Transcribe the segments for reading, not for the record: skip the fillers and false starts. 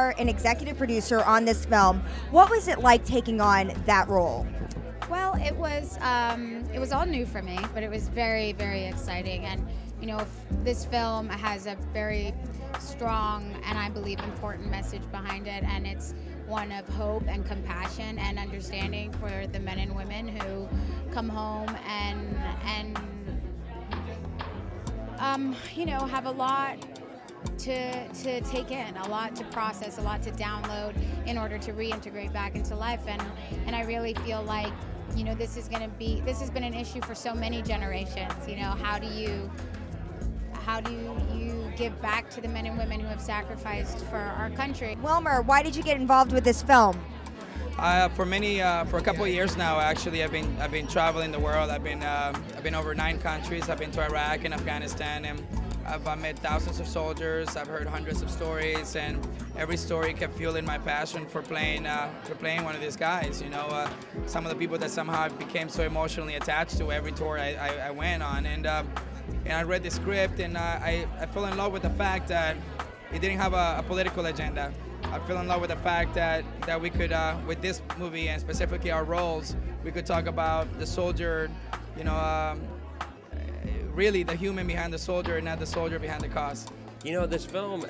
are an executive producer on this film. What was it like taking on that role? Well, it was all new for me, but it was very, very exciting. And you know, this film has a very strong and I believe important message behind it, and it's one of hope and compassion and understanding for the men and women who come home and you know, have a lot to take in, a lot to process, a lot to download in order to reintegrate back into life. And I really feel like, you know, this has been an issue for so many generations. You know, how do you give back to the men and women who have sacrificed for our country? Wilmer, why did you get involved with this film? For a couple of years now, actually, I've been traveling the world. I've been over 9 countries. I've been to Iraq and Afghanistan, and I've met thousands of soldiers. I've heard hundreds of stories, and every story kept fueling my passion for playing one of these guys. You know, some of the people that somehow I became so emotionally attached to every tour I went on, and I read the script, and I fell in love with the fact that it didn't have a political agenda. I fell in love with the fact that we could, with this movie and specifically our roles, we could talk about the soldier, you know, really the human behind the soldier and not the soldier behind the cause. You know, this film,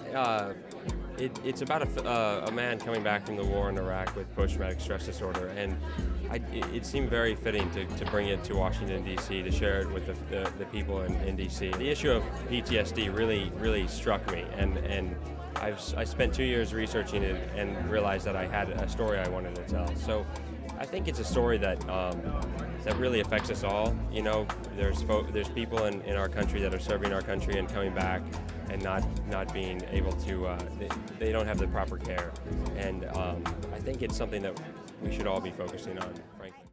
it's about a man coming back from the war in Iraq with post-traumatic stress disorder, and it seemed very fitting to bring it to Washington, D.C., to share it with the people in D.C. The issue of PTSD really struck me, and I spent 2 years researching it and realized that I had a story I wanted to tell. So I think it's a story that really affects us all. You know, there's people in our country that are serving our country and coming back and not being able to, they don't have the proper care. And I think it's something that we should all be focusing on, frankly.